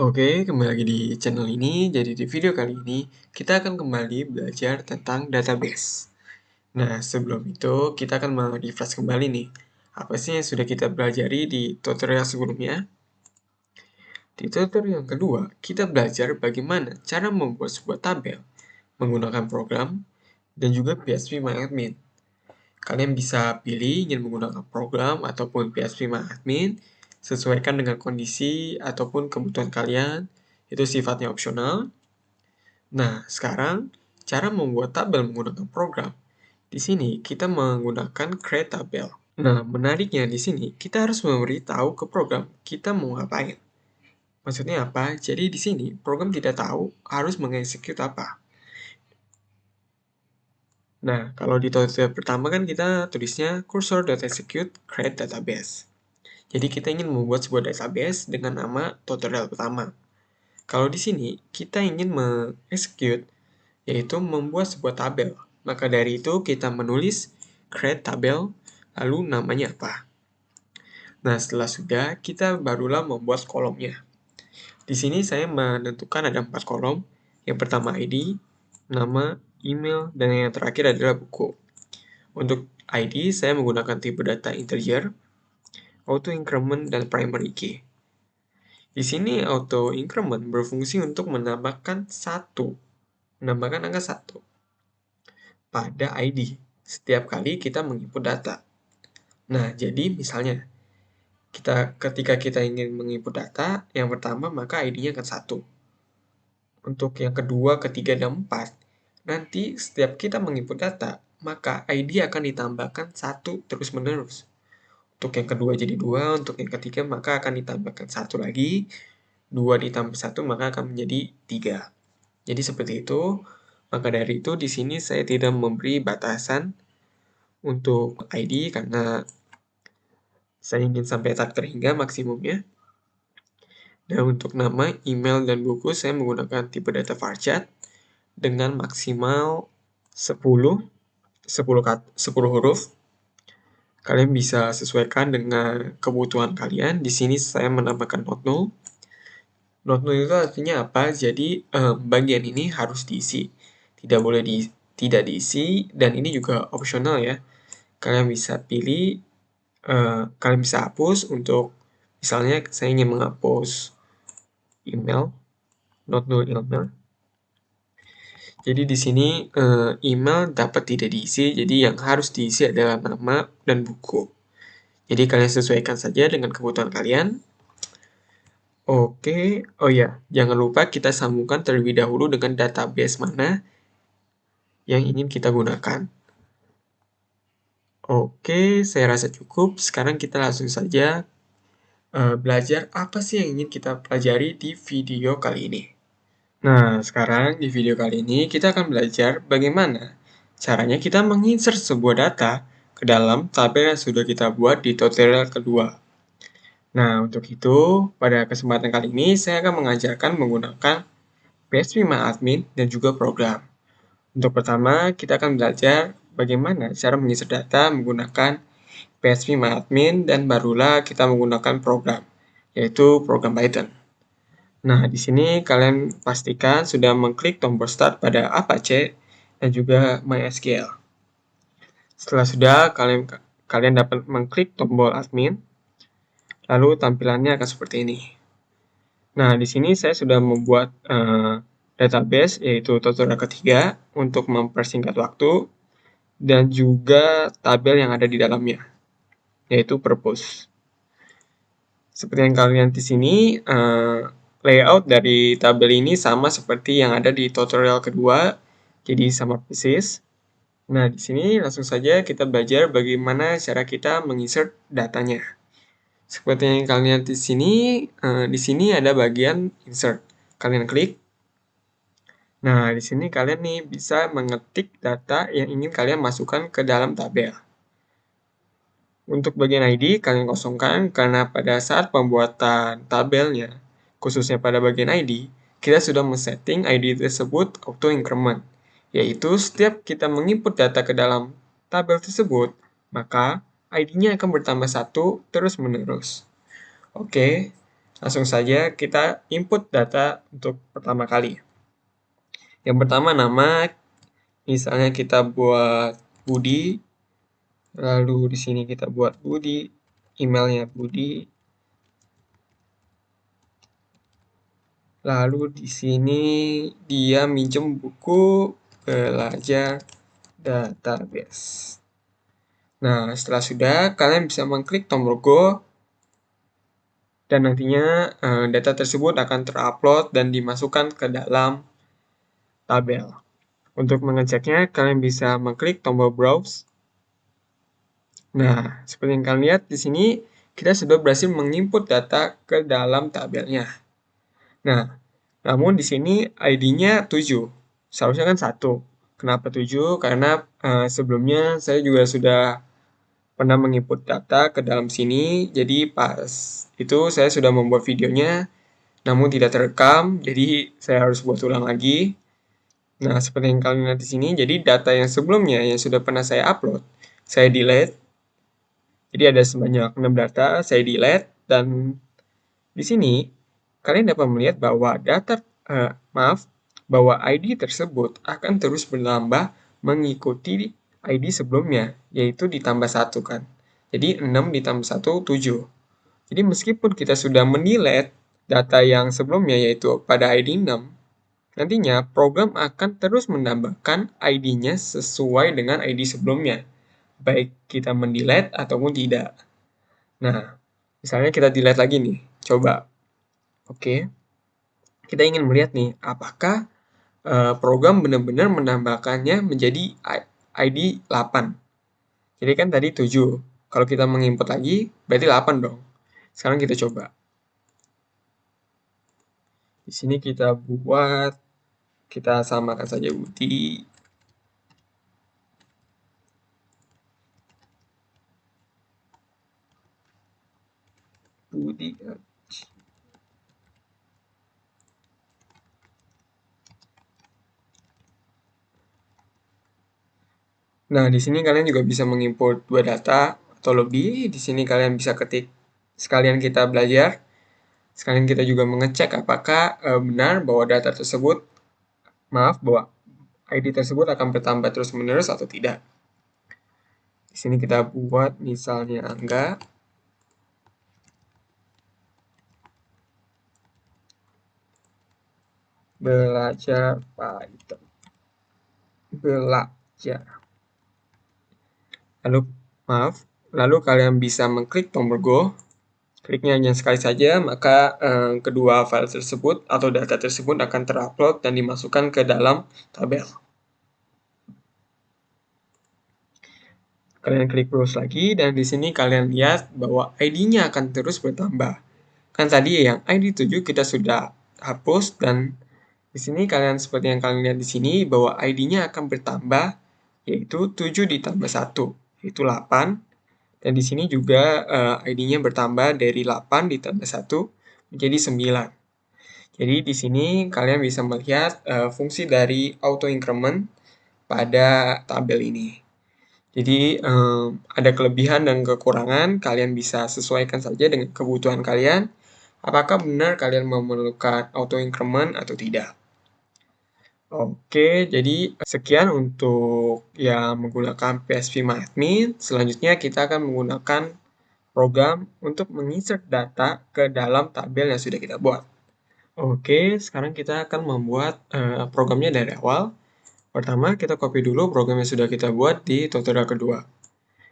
Oke, kembali lagi di channel ini. Jadi di video kali ini, kita akan kembali belajar tentang database. Nah, sebelum itu, kita akan merefresh kembali nih. Apa sih yang sudah kita pelajari di tutorial sebelumnya? Di tutorial yang kedua, kita belajar bagaimana cara membuat sebuah tabel menggunakan program dan juga PHP Kalian bisa pilih ingin menggunakan program ataupun PHP sesuaikan dengan kondisi ataupun kebutuhan kalian. Itu sifatnya opsional. Nah, sekarang cara membuat tabel menggunakan program. Di sini kita menggunakan create tabel. Nah, menariknya di sini kita harus memberitahu ke program kita mau ngapain. Maksudnya apa? Jadi di sini program tidak tahu harus mengeksekut apa. Nah, kalau di tutorial pertama kan kita tulisnya cursor.execute create database. Jadi kita ingin membuat sebuah database dengan nama tutorial pertama. Kalau di sini kita ingin mengexecute yaitu membuat sebuah tabel. Maka dari itu kita menulis create tabel, lalu namanya apa. Nah, setelah sudah, kita barulah membuat kolomnya. Di sini saya menentukan ada 4 kolom. Yang pertama ID, nama, email, dan yang terakhir adalah buku. Untuk ID, saya menggunakan tipe data integer, auto increment, dan primary key. Di sini auto increment berfungsi untuk menambahkan angka 1 pada ID setiap kali kita menginput data. Nah, jadi misalnya ketika kita ingin menginput data, yang pertama maka ID-nya akan 1. Untuk yang kedua, ketiga, dan 4, nanti setiap kita menginput data, maka ID akan ditambahkan 1 terus-menerus. Untuk yang kedua jadi 2, untuk yang ketiga maka akan ditambahkan 1 lagi, 2 ditambah 1 maka akan menjadi 3. Jadi seperti itu. Maka dari itu di sini saya tidak memberi batasan untuk ID karena saya ingin sampai tak terhingga maksimumnya. Dan untuk nama, email, dan buku saya menggunakan tipe data varchar dengan maksimal 10 huruf. Kalian bisa sesuaikan dengan kebutuhan kalian. Di sini saya menambahkan not null. Not null itu artinya apa? Jadi bagian ini harus diisi. Tidak boleh tidak diisi, dan ini juga opsional ya. Kalian bisa pilih, kalian bisa hapus untuk, misalnya saya ingin menghapus email, not null email. Jadi di sini email dapat tidak diisi, jadi yang harus diisi adalah nama dan buku. Jadi kalian sesuaikan saja dengan kebutuhan kalian. Oke, oh ya, jangan lupa kita sambungkan terlebih dahulu dengan database mana yang ingin kita gunakan. Oke, saya rasa cukup. Sekarang kita langsung saja belajar apa sih yang ingin kita pelajari di video kali ini. Nah, sekarang di video kali ini kita akan belajar bagaimana caranya kita menginsert sebuah data ke dalam tabel yang sudah kita buat di tutorial kedua. Nah, untuk itu, pada kesempatan kali ini saya akan mengajarkan menggunakan PHP dan juga program. Untuk pertama, kita akan belajar bagaimana cara menginsert data menggunakan PHP dan barulah kita menggunakan program, yaitu program Python. Nah, di sini kalian pastikan sudah mengklik tombol start pada Apache dan juga MySQL. Setelah sudah, kalian dapat mengklik tombol admin, lalu tampilannya akan seperti ini. Nah, di sini saya sudah membuat database, yaitu tutorial ketiga, untuk mempersingkat waktu, dan juga tabel yang ada di dalamnya, yaitu purpose. Seperti yang kalian lihat di sini, layout dari tabel ini sama seperti yang ada di tutorial kedua, jadi sama persis. Nah, di sini langsung saja kita belajar bagaimana cara kita menginsert datanya. Seperti yang kalian lihat di sini ada bagian insert. Kalian klik. Nah, di sini kalian nih bisa mengetik data yang ingin kalian masukkan ke dalam tabel. Untuk bagian ID, kalian kosongkan karena pada saat pembuatan tabelnya, khususnya pada bagian ID, kita sudah men-setting ID tersebut auto increment, yaitu setiap kita menginput data ke dalam tabel tersebut, maka ID-nya akan bertambah 1 terus-menerus. Oke, Langsung saja kita input data untuk pertama kali. Yang pertama nama, misalnya kita buat Budi, lalu di sini kita buat Budi, emailnya Budi, lalu di sini dia minjem buku belajar database. Nah, setelah sudah, kalian bisa mengklik tombol Go, dan nantinya data tersebut akan terupload dan dimasukkan ke dalam tabel. Untuk mengeceknya, kalian bisa mengklik tombol Browse. Nah, seperti yang kalian lihat di sini, kita sudah berhasil menginput data ke dalam tabelnya. Nah, namun di sini ID-nya 7. Seharusnya kan 1. Kenapa 7? Karena sebelumnya saya juga sudah pernah menginput data ke dalam sini, jadi pas itu saya sudah membuat videonya, namun tidak terekam, jadi saya harus buat ulang lagi. Nah, seperti yang kalian lihat di sini, jadi data yang sebelumnya yang sudah pernah saya upload, saya delete. Jadi ada sebanyak 6 data, saya delete, dan di sini kalian dapat melihat bahwa bahwa ID tersebut akan terus bertambah mengikuti ID sebelumnya, yaitu ditambah 1 kan. Jadi 6 ditambah 1, 7. Jadi meskipun kita sudah mendelete data yang sebelumnya yaitu pada ID 6, nantinya program akan terus menambahkan ID-nya sesuai dengan ID sebelumnya, baik kita mendelete ataupun tidak. Nah, misalnya kita delete lagi nih, coba. Oke, kita ingin melihat nih, apakah program benar-benar menambahkannya menjadi ID 8. Jadi kan tadi 7. Kalau kita menginput lagi, berarti 8 dong. Sekarang kita coba. Di sini kita samakan saja Budi. Budi. Nah, di sini kalian juga bisa mengimport 2 data atau lebih. Di sini kalian bisa ketik sekalian kita belajar. Sekalian kita juga mengecek apakah benar bahwa bahwa ID tersebut akan bertambah terus-menerus atau tidak. Di sini kita buat misalnya Angga. Belajar Python. Belajar. Lalu kalian bisa mengklik tombol Go. Kliknya hanya sekali saja, maka kedua file tersebut atau data tersebut akan terupload dan dimasukkan ke dalam tabel. Kalian klik browse lagi, dan di sini kalian lihat bahwa ID-nya akan terus bertambah. Kan tadi yang ID 7 kita sudah hapus, dan di sini seperti yang kalian lihat di sini bahwa ID-nya akan bertambah, yaitu 7 ditambah 1, yaitu 8. Dan di sini juga ID-nya bertambah dari 8 ditambah 1 menjadi 9. Jadi di sini kalian bisa melihat fungsi dari auto increment pada tabel ini. Jadi ada kelebihan dan kekurangan, kalian bisa sesuaikan saja dengan kebutuhan kalian. Apakah benar kalian memerlukan auto increment atau tidak? Oke, jadi sekian untuk yang menggunakan PHP-MyAdmin. Selanjutnya kita akan menggunakan program untuk menginsert data ke dalam tabel yang sudah kita buat. Oke, sekarang kita akan membuat programnya dari awal. Pertama, kita copy dulu program yang sudah kita buat di tutorial kedua.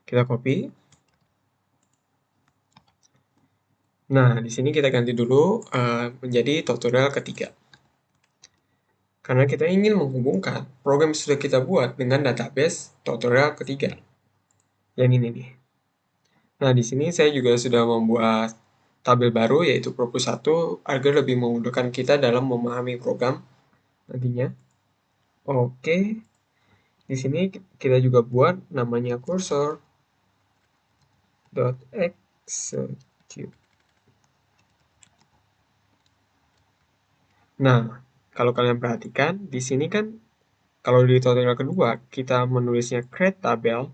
Kita copy. Nah, di sini kita ganti dulu menjadi tutorial ketiga. Karena kita ingin menghubungkan program yang sudah kita buat dengan database tutorial ketiga. Yang ini nih. Nah, di sini saya juga sudah membuat tabel baru yaitu Propus 1 agar lebih memudahkan kita dalam memahami program nantinya. Oke. Di sini kita juga buat namanya cursor.execute. Nah, kalau kalian perhatikan, di sini kan kalau di tutorial kedua kita menulisnya create tabel.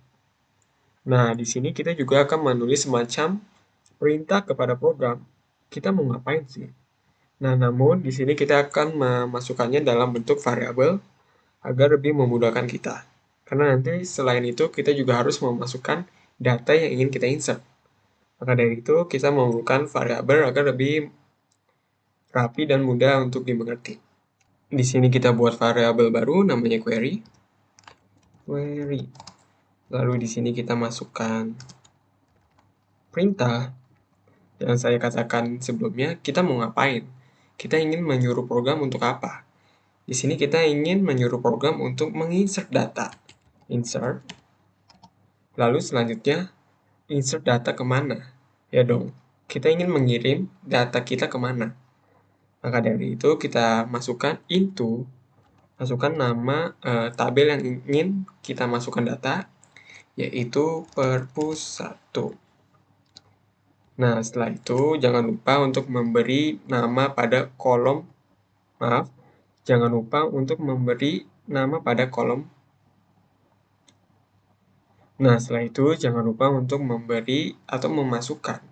Nah, di sini kita juga akan menulis semacam perintah kepada program kita mau ngapain sih? Nah, namun di sini kita akan memasukkannya dalam bentuk variabel agar lebih memudahkan kita. Karena nanti selain itu kita juga harus memasukkan data yang ingin kita insert. Maka dari itu kita memerlukan variabel agar lebih rapi dan mudah untuk dimengerti. Di sini kita buat variabel baru namanya query. Lalu di sini kita masukkan perintah. Yang saya katakan sebelumnya, kita mau ngapain? Kita ingin menyuruh program untuk apa? Di sini kita ingin menyuruh program untuk menginsert data. Insert. Lalu selanjutnya, insert data kemana? Ya dong, kita ingin mengirim data kita kemana? Maka dari itu kita masukkan into, masukkan nama tabel yang ingin kita masukkan data, yaitu perpus 1. Nah, setelah itu jangan lupa untuk memberi nama pada kolom, jangan lupa untuk memberi nama pada kolom. Nah, setelah itu jangan lupa untuk memberi atau memasukkan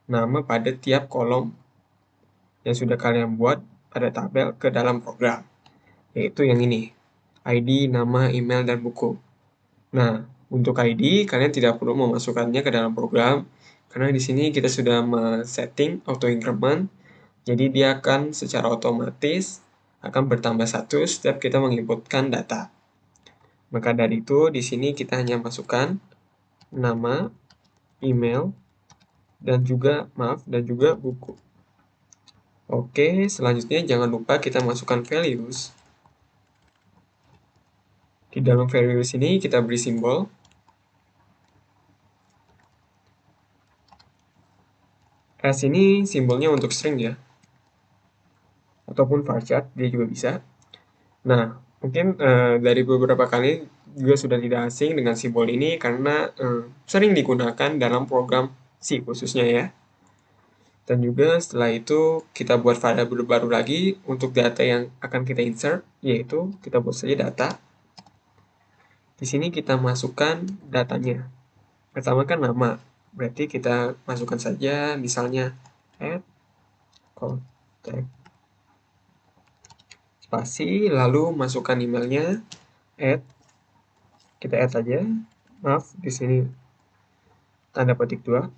nama pada tiap kolom yang sudah kalian buat pada tabel ke dalam program, yaitu yang ini, ID, nama, email, dan buku. Nah, untuk ID, kalian tidak perlu memasukkannya ke dalam program, karena di sini kita sudah setting auto increment, jadi dia akan secara otomatis akan bertambah 1 setiap kita menginputkan data. Maka dari itu, di sini kita hanya masukkan nama, email, dan juga buku. Oke, selanjutnya jangan lupa kita masukkan values. Di dalam values ini kita beri simbol. S ini simbolnya untuk string ya, ataupun varchar, dia juga bisa. Nah, mungkin dari beberapa kali juga sudah tidak asing dengan simbol ini karena sering digunakan dalam program C khususnya ya. Dan juga setelah itu kita buat variabel baru lagi untuk data yang akan kita insert, yaitu kita buat saja data. Di sini kita masukkan datanya. Pertama kan nama, berarti kita masukkan saja misalnya add contact spasi, lalu masukkan emailnya, kita add aja, di sini tanda petik 2.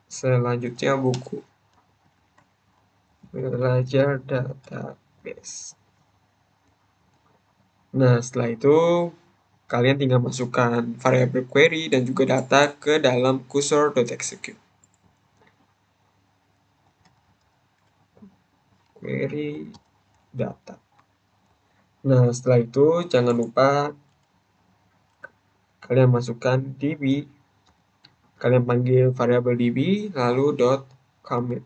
Selanjutnya buku, belajar database. Nah, setelah itu kalian tinggal masukkan variabel query dan juga data ke dalam cursor.execute. Query data. Nah, setelah itu jangan lupa kalian masukkan db, kalian panggil variabel db lalu .commit.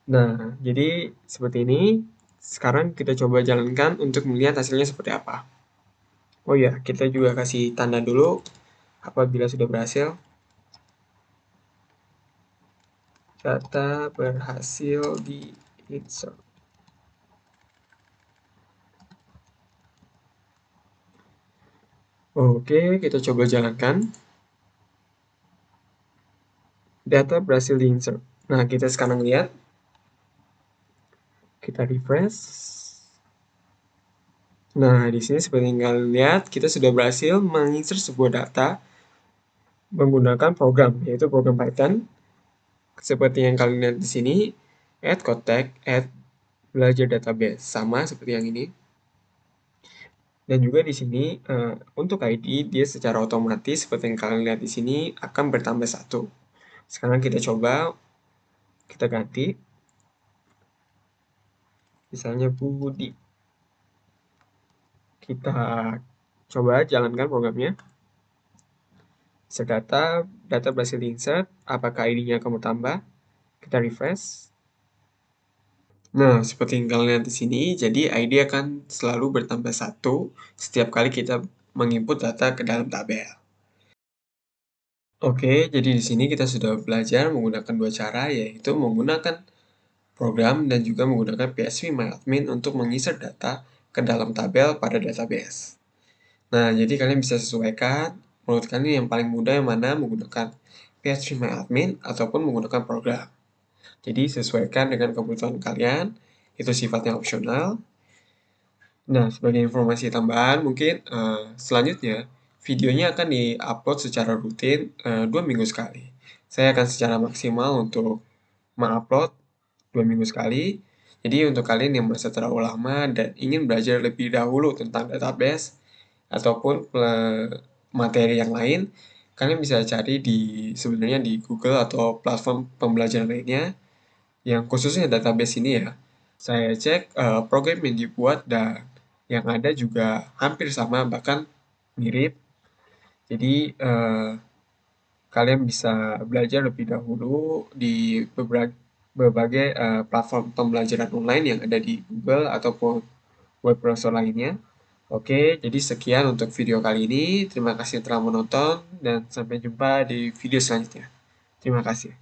Nah, jadi seperti ini. Sekarang kita coba jalankan untuk melihat hasilnya seperti apa. Oh ya, kita juga kasih tanda dulu apabila sudah berhasil. Data berhasil di insert. Oke, kita coba jalankan. Data berhasil di insert. Nah, kita sekarang lihat. Kita refresh. Nah, di sini seperti yang kalian lihat, kita sudah berhasil menginsert sebuah data menggunakan program, yaitu program Python. Seperti yang kalian lihat di sini, add contact, add belajar database, sama seperti yang ini. Dan juga di sini untuk ID dia secara otomatis seperti yang kalian lihat di sini akan bertambah 1. Sekarang kita coba, kita ganti. Misalnya Budi. Kita coba jalankan programnya. Data berhasil di-insert, apakah ID-nya akan bertambah? Kita refresh. Nah, seperti yang kalian lihat di sini, jadi ID akan selalu bertambah 1 setiap kali kita menginput data ke dalam tabel. Oke, jadi di sini kita sudah belajar menggunakan dua cara, yaitu menggunakan program dan juga menggunakan phpMyAdmin untuk menginsert data ke dalam tabel pada database. Nah, jadi kalian bisa sesuaikan menurut kalian yang paling mudah yang mana menggunakan PHP My Admin ataupun menggunakan program. Jadi sesuaikan dengan kebutuhan kalian, itu sifatnya opsional. Nah, sebagai informasi tambahan mungkin selanjutnya videonya akan di-upload secara rutin 2 minggu sekali. Saya akan secara maksimal untuk mengupload 2 minggu sekali. Jadi untuk kalian yang merasa terlalu lama dan ingin belajar lebih dahulu tentang database ataupun materi yang lain, kalian bisa cari sebenarnya di Google atau platform pembelajaran lainnya yang khususnya database ini ya. Saya cek program yang dibuat dan yang ada juga hampir sama bahkan mirip. Jadi kalian bisa belajar lebih dahulu di berbagai platform pembelajaran online yang ada di Google ataupun web browser lainnya. Oke, jadi sekian untuk video kali ini. Terima kasih telah menonton dan sampai jumpa di video selanjutnya. Terima kasih.